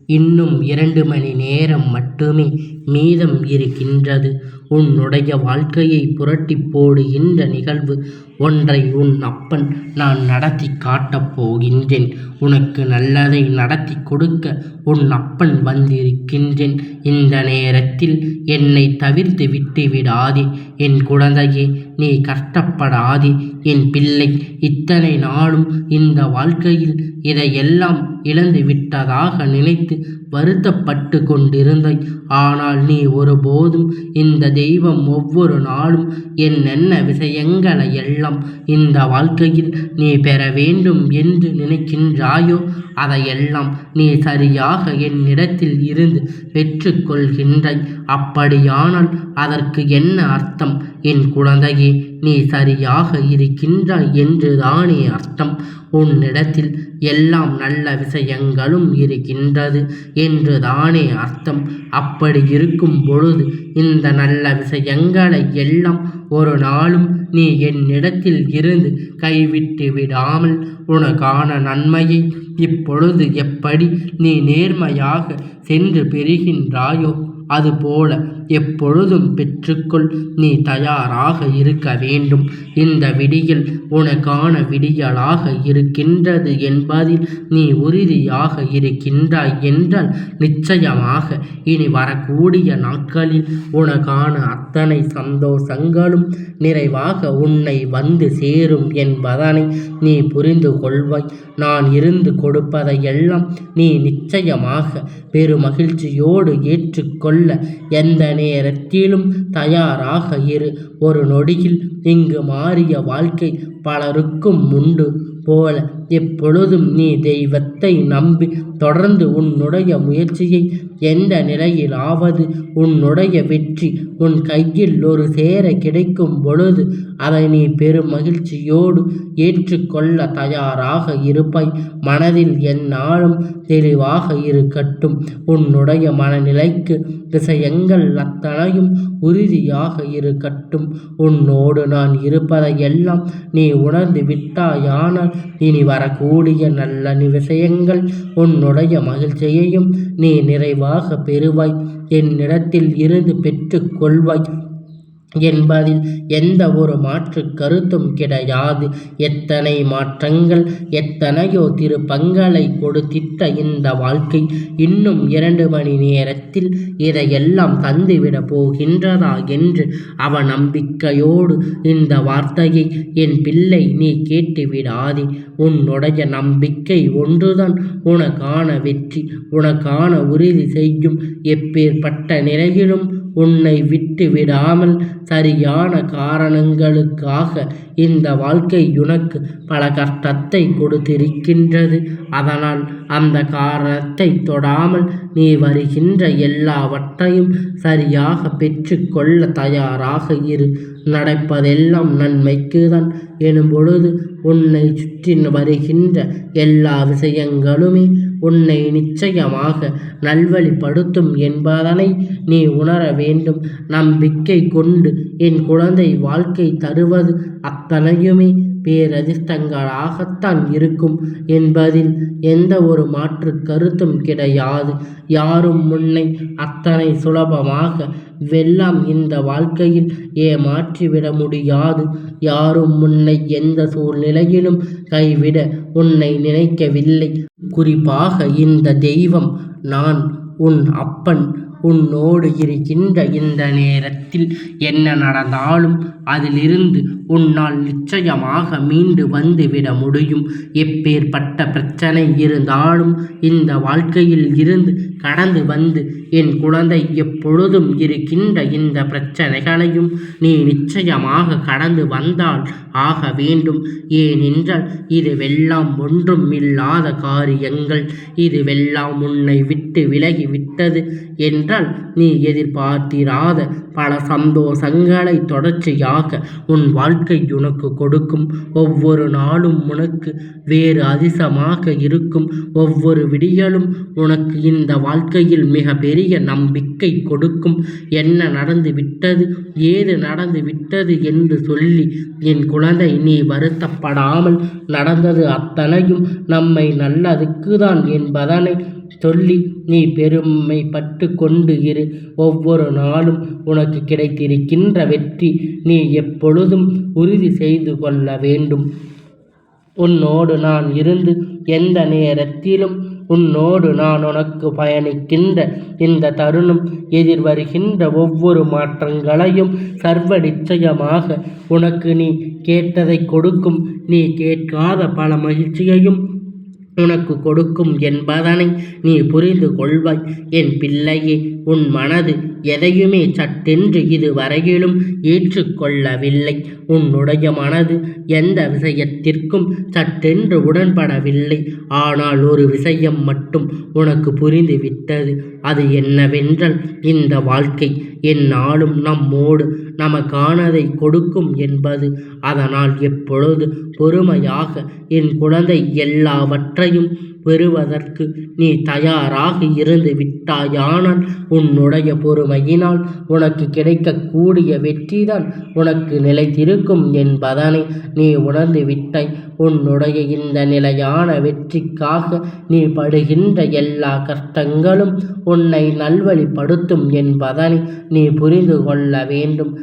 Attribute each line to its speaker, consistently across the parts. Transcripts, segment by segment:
Speaker 1: இன்னும் 2 மணி நேரம் மட்டுமே மீதம் இருக்கின்றது. உன்னுடைய வாழ்க்கையை புரட்டிப் போடுகின்ற நிகழ்வு ஒன்றை உன் அப்பன் நான் நடத்தி காட்டப் போகின்றேன். உனக்கு நல்லதை நடத்தி கொடுக்க உன் அப்பன் வந்திருக்கின்றேன். இந்த நேரத்தில் என்னை தவிர்த்து விட்டு விடாதே. என் குழந்தையே, நீ கஷ்டப்படாதே. என் பிள்ளை, இத்தனை நாளும் இந்த வாழ்க்கையில் இதையெல்லாம் இழந்து விட்டதாக நினைத்து வருத்தப்பட்டு கொண்டிருந்தாய். ஆனால் நீ ஒருபோதும் இந்த தெய்வம் ஒவ்வொரு நாளும் என்னென்ன விஷயங்களை எல்லாம் இந்த வாழ்க்கையில் நீ பெற வேண்டும் என்று நினைக்கின்றாயோ அதையெல்லாம் நீ சரியாக என்னிடத்தில் இருந்து பெற்றுக்கொள்கின்றாய். அப்படியானால் அதற்கு என்ன அர்த்தம்? என் குழந்தையே, நீ சரியாக இருக்கின்றாய் என்றுதானே அர்த்தம். உன்னிடத்தில் எல்லாம் நல்ல விஷயங்களும் இருக்கின்றது என்றுதானே அர்த்தம். அப்படி இருக்கும் பொழுது இந்த நல்ல விஷயங்களை எல்லாம் ஒரு நாளும் நீ என்னிடத்தில் இருந்து கைவிட்டு விடாமல் உனக்கான நன்மையை இப்பொழுது எப்படி நீ நேர்மையாக சென்று பெறுகின்றாயோ அதுபோல எப்பொழுதும் பெற்றுக்கொள். நீ தயாராக இருக்க வேண்டும். இந்த விடியல் உனக்கான விடியலாக இருக்கின்றது என்பதில் நீ உறுதியாக இருக்கின்றாய் என்றால் நிச்சயமாக இனி வரக்கூடிய நாட்களில் உனக்கான அத்தனை சந்தோஷங்களும் நிறைவாக உன்னை வந்து சேரும் என்பதனை நீ புரிந்து கொள்வாய். நான் இருந்து கொடுப்பதையெல்லாம் நீ நிச்சயமாக பெருமகிழ்ச்சியோடு ஏற்றுக்கொள்ள எந்த நேரத்திலும் தயாராக இரு. ஒரு நொடியில் இங்கு மாறிய வாழ்க்கை பலருக்கும் உண்டு போல எப்பொழுதும் நீ தெய்வத்தை நம்பி தொடர்ந்து உன்னுடைய முயற்சியை எந்த நிலையிலாவது உன்னுடைய வெற்றி உன் கையில் ஒரு சேர கிடைக்கும் பொழுது அதை நீ பெரும் மகிழ்ச்சியோடு ஏற்றுக்கொள்ள தயாராக இருப்பாய். மனதில் எந்நாளும் தெளிவாக இருக்கட்டும். உன்னுடைய மனநிலைக்கு விஷயங்கள் அத்தனையும் உறுதியாக இருக்கட்டும். உன்னோடு நான் இருப்பதையெல்லாம் நீ உணர்ந்து விட்டாயானால் இனி வரக்கூடிய நல்ல விஷயங்கள் உன்னுடைய மகிழ்ச்சியையும் நீ நிறைவாக பெறுவாய். என்னிடத்தில் இருந்து பெற்றுக் கொள்வாய் என்பதில் எந்த ஒரு மாற்று கருத்தும் கிடையாது. எத்தனை மாற்றங்கள் எத்தனையோ திருப்பங்களை கொடுத்திட்ட இந்த வாழ்க்கை இன்னும் 2 மணி நேரத்தில் இதையெல்லாம் தந்துவிட போகின்றதா என்று அவன் நம்பிக்கையோடு இந்த வார்த்தையை என் பிள்ளை நீ கேட்டுவிடாதே. உன்னுடைய நம்பிக்கை ஒன்றுதான் உனக்கான வெற்றி உனக்கான உறுதி செய்யும். எப்பேற்பட்ட நிலையிலும் உன்னை விட்டு விடாமல் சரியான காரணங்களுக்காக இந்த வாழ்க்கை உனக்கு பல கஷ்டத்தை கொடுத்திருக்கின்றது. அதனால் அந்த காரணத்தை தொடாமல் நீ வருகின்ற எல்லாவற்றையும் சரியாக பெற்றுக்கொள்ள தயாராக இரு. நடப்பதெல்லாம் நன்மைக்குதான் எனும் பொழுது உன்னை சுற்றி வருகின்ற எல்லா விஷயங்களுமே உன்னை நிச்சயமாக நல்வழிப்படுத்தும் என்பதனை நீ உணர வேண்டும். நம்பிக்கை கொண்டு என் குழந்தை வாழ்க்கை தருவது அத்தனையுமே பேரதிர்ஷ்டங்களாகத்தான் இருக்கும் என்பதில் எந்த ஒரு மாற்று கருத்தும் கிடையாது. யாரும் முன்னை அத்தனை சுலபமாக வெல்லாம் இந்த வாழ்க்கையில் ஏமாற்றிவிட முடியாது. யாரும் முன்னை எந்த சூழ்நிலையிலும் கைவிட உன்னை நினைக்கவில்லை. குறிப்பாக இந்த தெய்வம் நான் உன் அப்பன் உன்னோடு இருக்கின்ற இந்த நேரத்தில் என்ன நடந்தாலும் அதிலிருந்து உன்னால் நிச்சயமாக மீண்டு வந்துவிட முடியும். எப்பேற்பட்ட பிரச்சனை இருந்தாலும் இந்த வாழ்க்கையில் இருந்து கடந்து வந்து என் குழந்தை எப்பொழுதும் இருக்கின்ற இந்த பிரச்சனைகளையும் நீ நிச்சயமாக கடந்து வந்தால் ஆக வேண்டும். ஏனென்றால் இதுவெல்லாம் ஒன்றும் இல்லாத காரியங்கள். இதுவெல்லாம் உன்னை விட்டு விலகி விட்டது என்றால் நீ எதிர்பார்த்திராத பல சந்தோஷங்களை தொடர்ச்சியாக உன் வாழ்க்கை உனக்கு கொடுக்கும். ஒவ்வொரு நாளும் உனக்கு வேறு அதிசயமாக இருக்கும். ஒவ்வொரு விடியலும் உனக்கு இந்த வாழ்க்கையில் மிக பெரிய நம்பிக்கை கொடுக்கும். என்ன நடந்து விட்டது ஏது நடந்து விட்டது என்று சொல்லி என் குழந்தை நீ வருத்தப்படாமல் நடந்தது அத்தனையும் நம்மை நல்லதுக்குதான் என்பதனை சொல்லி நீ பெருமைப்பட்டு கொண்டு இரு. ஒவ்வொரு நாளும் உனக்கு கிடைத்திருக்கின்ற வெற்றி நீ எப்பொழுதும் உறுதி செய்து கொள்ள வேண்டும். உன்னோடு நான் இருந்து எந்த நேரத்திலும் உன்னோடு நான் உனக்கு பயணிக்கின்ற இந்த தருணம் எதிர்வருகின்ற ஒவ்வொரு மாற்றங்களையும் சர்வ நிச்சயமாக உனக்கு நீ கேட்டதை கொடுக்கும். நீ கேட்காத பல மகிழ்ச்சியையும் உனக்கு கொடுக்கும் என்பதனை நீ புரிந்து கொள்வாய். என் பிள்ளையே, உன் மனது எதையுமே சட்டென்று இதுவரையிலும் ஏற்றுக்கொள்ளவில்லை. உன்னுடைய மனது எந்த விஷயத்திற்கும் சட்டென்று உடன்படவில்லை. ஆனால் ஒரு விஷயம் மட்டும் உனக்கு புரிந்துவிட்டது. அது என்னவென்றால், இந்த வாழ்க்கை எந்நாளும் நம்மோடு நமக்கானதை கொடுக்கும் என்பது. அதனால் எப்பொழுது பொறுமையாக என் குழந்தை எல்லாவற்றையும் பெறுவதற்கு நீ தயாராக இருந்து விட்டாயானால் உன்னுடைய பொறுமையினால் உனக்கு கிடைக்கக்கூடிய வெற்றிதான் உனக்கு நிலைத்திருக்கும் என்பதனை நீ உணர்ந்து விட்டாய். உன்னுடைய இந்த நிலையான வெற்றிக்காக நீ படுகின்ற எல்லா கஷ்டங்களும் உன்னை நல்வழிப்படுத்தும் என்பதனை நீ புரிந்து கொள்ள வேண்டும்.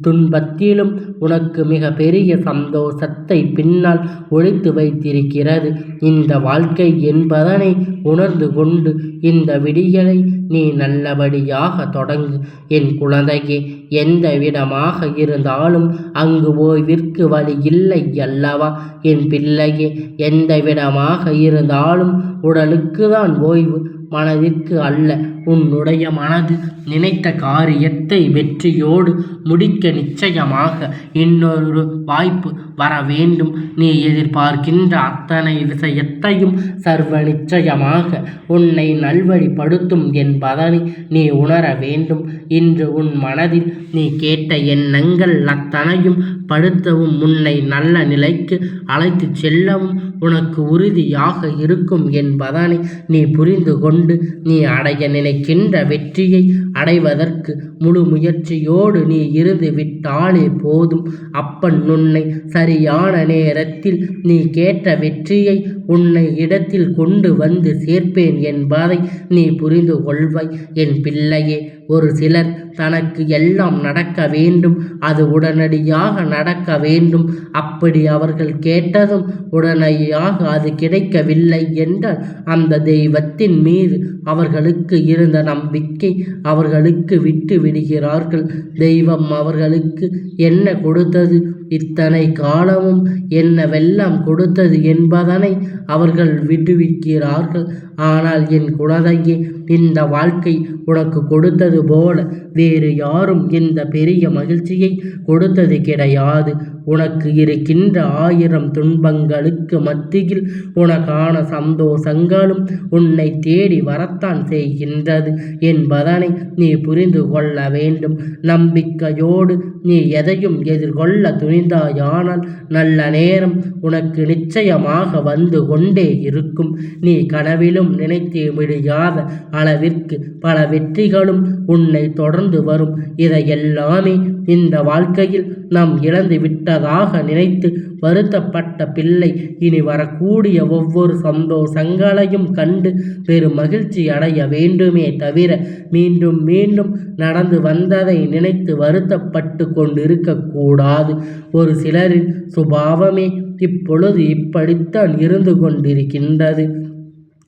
Speaker 1: துன்பத்திலும் உனக்கு மிக பெரிய சந்தோஷத்தை பின்னால் ஒளித்து வைத்திருக்கிறது. இந்த வாழ்க்கை என்பதனை உணர்ந்து கொண்டு இந்த விடியலை நீ நல்லபடியாக தொடங்கு. என் குழந்தையே, எந்த விடமாக இருந்தாலும் அங்கு ஓய்விற்கு வழி இல்லை அல்லவா? என் பிள்ளையே, எந்த விடமாக இருந்தாலும் உடலுக்கு தான் ஓய்வு, மனதிற்கு அல்ல. உன்னுடைய மனது நினைத்த காரியத்தை வெற்றியோடு முடிக்க நிச்சயமாக இன்னொரு வாய்ப்பு வர வேண்டும். நீ எதிர்பார்க்கின்ற அத்தனை விஷயத்தையும் சர்வ நிச்சயமாக உன்னை நல்வழிப்படுத்தும் என்பதனை நீ உணர வேண்டும். இன்று உன் மனதில் நீ கேட்ட எண்ணங்கள் அத்தனையும் படுத்தவும் உன்னை நல்ல நிலைக்கு அழைத்து செல்லவும் உனக்கு உறுதியாக இருக்கும் என்பதனை நீ புரிந்து கொண்டு நீ அடைய நினைக்கின்ற வெற்றியை அடைவதற்கு முழு முயற்சியோடு நீ இருந்து விட்டாலே போதும். அப்பன் உன்னை சரியான நேரத்தில் நீ கேட்ட வெற்றியை உன்னை இடத்தில் கொண்டு வந்து சேர்ப்பேன் என்பதை நீ புரிந்து கொள்வாய். என் பிள்ளையே, ஒரு சிலர் தனக்கு எல்லாம் நடக்க வேண்டும், அது உடனடியாக நடக்க வேண்டும். அப்படி அவர்கள் கேட்டதும் உடனடியாக அது கிடைக்கவில்லை என்றால் அந்த தெய்வத்தின் மீது அவர்களுக்கு இருந்த நம்பிக்கை அவர்களுக்கு விட்டு விடுகிறார்கள். தெய்வம் அவர்களுக்கு என்ன கொடுத்தது, இத்தனை காலமும் என்னவெல்லாம் கொடுத்தது என்பதனை அவர்கள் விடுவிக்கிறார்கள். ஆனால் என் குழந்தையே, இந்த வாழ்க்கை உனக்கு கொடுத்தது போல வேறு யாரும் இந்த பெரிய மகிழ்ச்சியை கொடுத்தது கிடையாது. உனக்கு இருக்கின்ற 1000 துன்பங்களுக்கு மத்தியில் உனக்கான சந்தோஷங்களும் உன்னை தேடி வரத்தான் செய்கின்றது என்பதனை நீ புரிந்து கொள்ள வேண்டும். நம்பிக்கையோடு நீ எதையும் எதிர்கொள்ள துணிந்தாயானால் நல்ல நேரம் உனக்கு நிச்சயமாக வந்து கொண்டே இருக்கும். நீ கனவிலும் நினைத்து முடியாத அளவிற்கு பல வெற்றிகளும் உன்னை தொடர்ந்து வரும். இதையெல்லாமே இந்த வாழ்க்கையில் நாம் இழந்து விட்டதாக நினைத்து வருத்தப்பட்ட பிள்ளை இனி வரக்கூடிய ஒவ்வொரு சந்தோஷங்களையும் கண்டு பெரும் மகிழ்ச்சி அடைய வேண்டுமே தவிர மீண்டும் மீண்டும் நடந்து வந்ததை நினைத்து வருத்தப்பட்டு கொண்டிருக்கக்கூடாது. ஒரு சிலரின் சுபாவமே இப்பொழுது இப்படித்தான் இருந்து கொண்டிருக்கின்றது.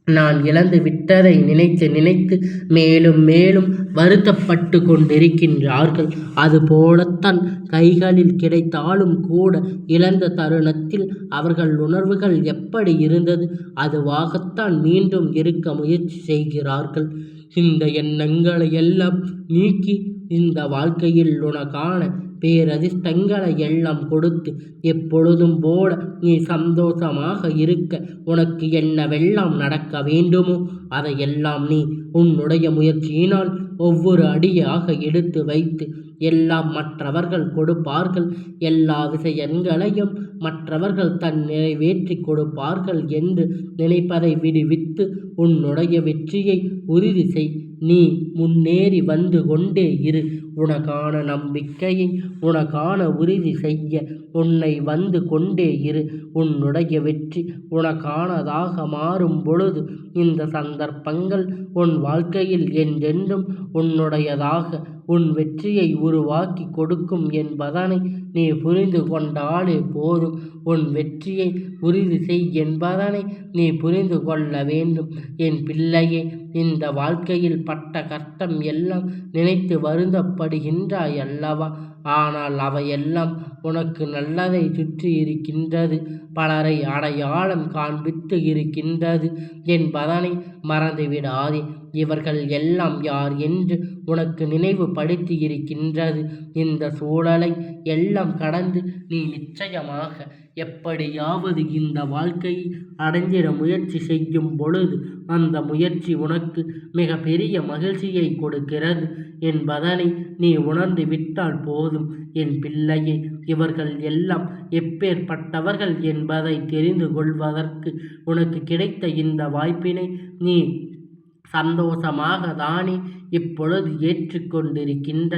Speaker 1: நான் இழந்து விட்டதை நினைத்து நினைத்து மேலும் மேலும் வருத்தப்பட்டு கொண்டிருக்கின்றார்கள். அதுபோலத்தான் கைகளில் கிடைத்தாலும் கூட இழந்த தருணத்தில் அவர்கள் உணர்வுகள் எப்படி இருந்தது அதுவாகத்தான் மீண்டும் இருக்க முயற்சி செய்கிறார்கள். இந்த எண்ணங்களை எல்லாம் நீக்கி இந்த வாழ்க்கையில் உனக்கான பேரதிர்ஷ்டங்களை எல்லாம் கொடுத்து எப்பொழுதும் போல நீ சந்தோஷமாக இருக்க உனக்கு என்னவெல்லாம் நடக்க வேண்டுமோ அதையெல்லாம் நீ உன்னுடைய முயற்சியினால் ஒவ்வொரு அடியாக எடுத்து வைத்து எல்லாம் மற்றவர்கள் கொடுப்பார்கள், எல்லா விஷயங்களையும் மற்றவர்கள் நிறைவேற்றி கொடுப்பார்கள் என்று நினைப்பதை விடுவித்து உன்னுடைய வெற்றியை உறுதி செய். நீ முன்னேறி வந்து கொண்டே இரு. உனக்கான நம்பிக்கையை உனக்கான உறுதி செய்ய உன்னை வந்து கொண்டே இரு. உன்னுடைய வெற்றி உனக்கானதாக மாறும் பொழுது இந்த சந்தர்ப்பங்கள் உன் வாழ்க்கையில் என்றென்றும் உன்னுடையதாக உன் வெற்றியை உருவாக்கி கொடுக்கும் என்பதனை நீ புரிந்து கொண்டாலே போதும். உன் வெற்றியை உறுதி செய் என்பதனை நீ புரிந்து கொள்ள வேண்டும். என் பிள்ளையே, இந்த வாழ்க்கையில் பட்ட கஷ்டம் எல்லாம் நினைத்து வருந்தப்படுகின்றாய் அல்லவா? ஆனால் அவையெல்லாம் உனக்கு நல்லதை சுற்றி இருக்கின்றது, பலரை அடையாளம் காண்பித்து இருக்கின்றது என்பதனை மறந்துவிடாதே. இவர்கள் எல்லாம் யார் என்று உனக்கு நினைவுபடுத்தி இருக்கின்றது. இந்த சூழலை எல்லாம் கடந்து நீ நிச்சயமாக எப்படியாவது இந்த வாழ்க்கையை அடைந்திட முயற்சி செய்யும் பொழுது அந்த முயற்சி உனக்கு மிக பெரிய மகிழ்ச்சியை கொடுக்கிறது என்பதனை நீ உணர்ந்து விட்டால் போதும். என் பிள்ளையே, இவர்கள் எல்லாம் எப்பேற்பட்டவர்கள் என்பதை தெரிந்து கொள்வதற்கு உனக்கு கிடைத்த இந்த வாய்ப்பினை நீ சந்தோஷமாக தானே இப்பொழுது ஏற்றுக்கொண்டிருக்கின்ற.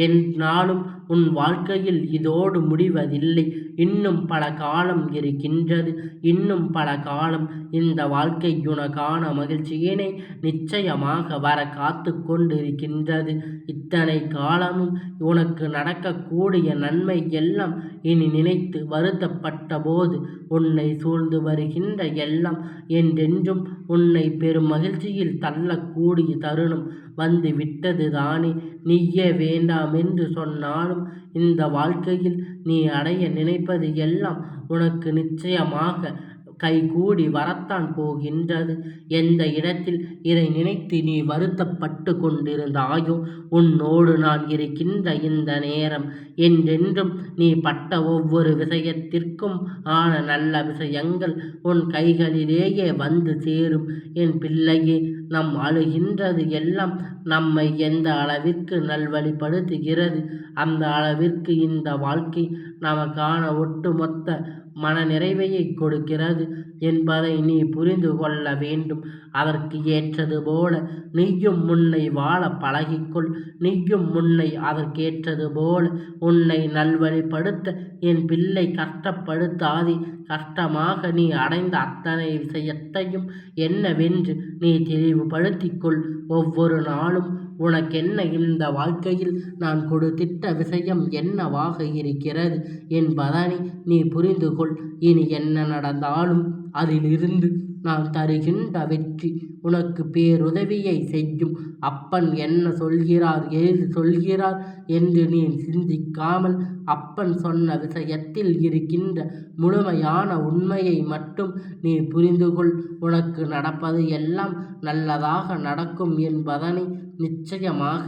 Speaker 1: என்னாலும் உன் வாழ்க்கையில் இதோடு முடிவதில்லை. இன்னும் பல காலம் இருக்கின்றது. இன்னும் பல காலம் இந்த வாழ்க்கை உனக்கான மகிழ்ச்சியினை நிச்சயமாக வர காத்து கொண்டிருக்கின்றது. இத்தனை காலமும் உனக்கு நடக்கக்கூடிய நன்மை எல்லாம் இனி நினைத்து வருத்தப்பட்ட போது உன்னை சூழ்ந்து வருகின்ற எல்லாம் என்றென்றும் உன்னை பெரும் மகிழ்ச்சியில் தள்ளக்கூடிய தருணம் வந்து விட்டது தானே. நீயே வேண்டாம் என்று சொன்னாலும் இந்த வாழ்க்கையில் நீ அடைய நினைப்பது எல்லாம் உனக்கு நிச்சயமாக கைகூடி வரத்தான் போகின்றது. எந்த இடத்தில் இதை நினைத்து நீ வருத்தப்பட்டு கொண்டிருந்தாயோ, உன்னோடு நான் இருக்கின்ற இந்த நேரம் என்றென்றும் நீ பட்ட ஒவ்வொரு விஷயத்திற்கும் ஆன நல்ல விஷயங்கள் உன் கைகளிலேயே வந்து சேரும். என் பிள்ளையே, நம் அழுகின்றது எல்லாம் நம்மை எந்த அளவிற்கு நல்வழிப்படுத்துகிறது, அந்த அளவிற்கு இந்த வாழ்க்கை நமக்கான ஒட்டுமொத்த மனநிறைவையை கொடுக்கிறது என்பதை நீ புரிந்து கொள்ள வேண்டும். அதற்கு ஏற்றது போல நீயும் முன்னை வாழ பழகிக்கொள். நீயும் முன்னை அதற்கேற்றது போல உன்னை நல்வழிப்படுத்த என் பிள்ளை கஷ்டப்படுத்தாதே. கஷ்டமாக நீ அடைந்த அத்தனை விஷயத்தையும் என்னவென்று நீ தெளிவுபடுத்திக்கொள். ஒவ்வொரு நாளும் உனக்கென்ன இந்த வாழ்க்கையில் நான் கொடுத்திட்ட விஷயம் என்னவாக இருக்கிறது என்பதனை நீ புரிந்து கொள். இனி என்ன நடந்தாலும் அதிலிருந்து நான் தருகின்ற வெற்றி உனக்கு பேருதவியை செய்யும். அப்பன் என்ன சொல்கிறார், ஏது சொல்கிறார் என்று நீ சிந்திக்காமல் அப்பன் சொன்ன விஷயத்தில் இருக்கின்ற முழுமையான உண்மையை மட்டும் நீ புரிந்து கொள். உனக்கு நடப்பது எல்லாம் நல்லதாக நடக்கும் என்பதனை நிச்சயமாக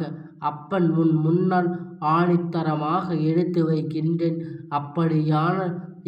Speaker 1: அப்பன் உன் முன்னால் ஆணித்தரமாக எடுத்து வைக்கின்றேன். அப்படியான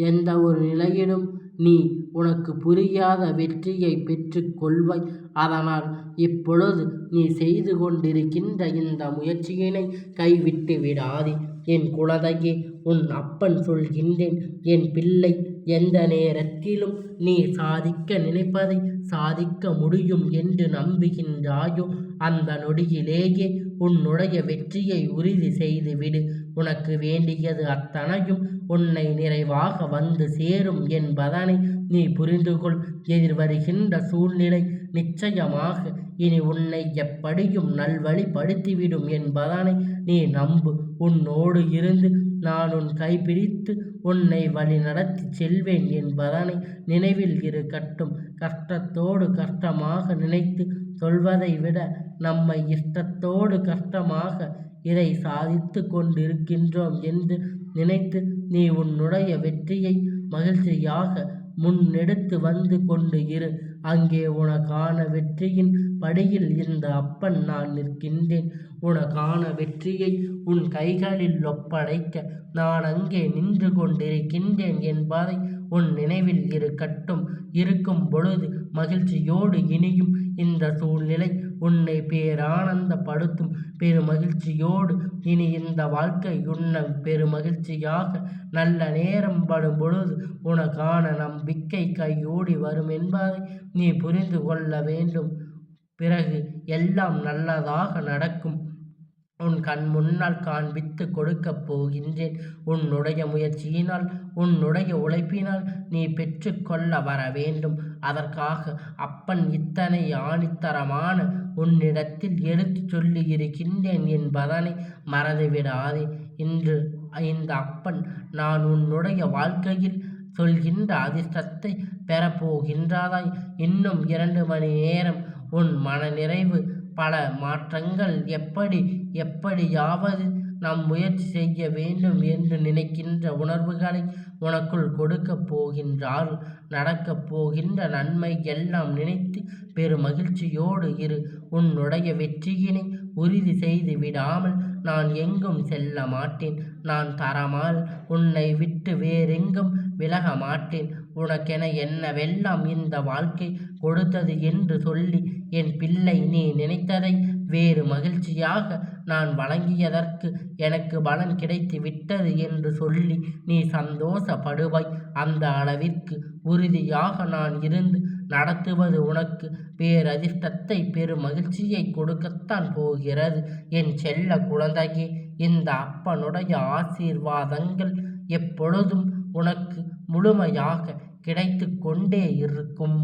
Speaker 1: எந்த ஒரு நிலையிலும் நீ உனக்கு புரியாத வெற்றியை பெற்று கொள்வாய். அதனால் இப்பொழுது நீ செய்து கொண்டிருக்கின்ற இந்த முயற்சியினை கைவிட்டு விடாதே. என் குழந்தையே, உன் அப்பன் சொல்கின்றேன். என் பிள்ளை, எந்த நேரத்திலும் நீ சாதிக்க நினைப்பதை சாதிக்க முடியும் என்று நம்புகின்றாயோ அந்த நொடியிலேயே உன்னுடைய வெற்றியை உறுதி செய்துவிடு. உனக்கு வேண்டியது அத்தனையும் உன்னை நிறைவாக வந்து சேரும் என்பதனை நீ புரிந்து கொள். எதிர்வருகின்ற சூழ்நிலை நிச்சயமாக இனி உன்னை எப்படியும் நல்வழிப்படுத்திவிடும் என்பதனை நீ நம்பு. உன்னோடு இருந்து நான் உன் கைப்பிடித்து உன்னை வழி நடத்தி செல்வேன் என்பதனை நினைவில் இருக்கட்டும். கஷ்டத்தோடு கஷ்டமாக நினைத்து சொல்வதை விட நம்மை இஷ்டத்தோடு கஷ்டமாக இதை சாதித்து கொண்டிருக்கின்றோம் என்று நினைத்து நீ உன்னுடைய வெற்றியை மகிழ்ச்சியாக முன்னெடுத்து வந்து கொண்டு இரு. அங்கே உனக்கான வெற்றியின் படியில் இந்த அப்பன் நான் நிற்கின்றேன். உனக்கான வெற்றியை உன் கைகளில் ஒப்படைக்க நான் அங்கே நின்று கொண்டிருக்கின்றேன் என்பதை உன் நினைவில் இருக்கும் பொழுது மகிழ்ச்சியோடு இனியும் இந்த சூழ்நிலை உன்னை பேரானந்தப்படுத்தும். பெருமகிழ்ச்சியோடு இனி இந்த வாழ்க்கை உன்னை பெருமகிழ்ச்சியாக நல்ல நேரம் படும் பொழுது உனக்கான நம்பிக்கை கையோடி வரும் என்பதை நீ புரிந்து கொள்ள வேண்டும். பிறகு எல்லாம் நல்லதாக நடக்கும். உன் கண் முன்னால் காண்பித்து கொடுக்கப் போகின்றேன். உன்னுடைய முயற்சியினால் உன்னுடைய உழைப்பினால் நீ பெற்றுக்கொள்ள வர வேண்டும். அதற்காக அப்பன் இத்தனை ஆணித்தரமான உன்னிடத்தில் எடுத்து சொல்லி இருக்கின்றேன் என்பதனை மறந்துவிடாதே. இன்று இந்த அப்பன் நான் உன்னுடைய வாழ்க்கையில் சொல்கின்ற அதிர்ஷ்டத்தை பெறப்போகின்றதாய். இன்னும் 2 மணி நேரம் உன் மனநிறைவு பல மாற்றங்கள் எப்படியாவது நாம் முயற்சி செய்ய வேண்டும் என்று நினைக்கின்ற உணர்வுகளை உனக்குள் கொடுக்கப் போகின்றார். நடக்கப் போகின்ற நன்மை எல்லாம் நினைத்து பெருமகிழ்ச்சியோடு இரு. உன்னுடைய வெற்றியினை உறுதி செய்து விடாமல் நான் எங்கும் செல்ல மாட்டேன். நான் தரமால் உன்னை விட்டு வேறெங்கும் விலக மாட்டேன். உனக்கென என்னவெல்லாம் இந்த வாழ்க்கை கொடுத்தது என்று சொல்லி என் பிள்ளை நீ நினைத்ததை வேறு மகிழ்ச்சியாக நான் வழங்கியதற்கு எனக்கு பலன் கிடைத்து விட்டது என்று சொல்லி நீ சந்தோஷப்படுவாய். அந்த அளவிற்கு உறுதியாக நான் இருந்து நடத்துவது உனக்கு பேரதிர்ஷ்டத்தை பெருமகிழ்ச்சியை கொடுக்கத்தான் போகிறது. என் செல்ல குழந்தையே, இந்த அப்பனுடைய ஆசீர்வாதங்கள் எப்பொழுதும் உனக்கு முழுமையாக கிடைத்து கொண்டே இருக்கும்.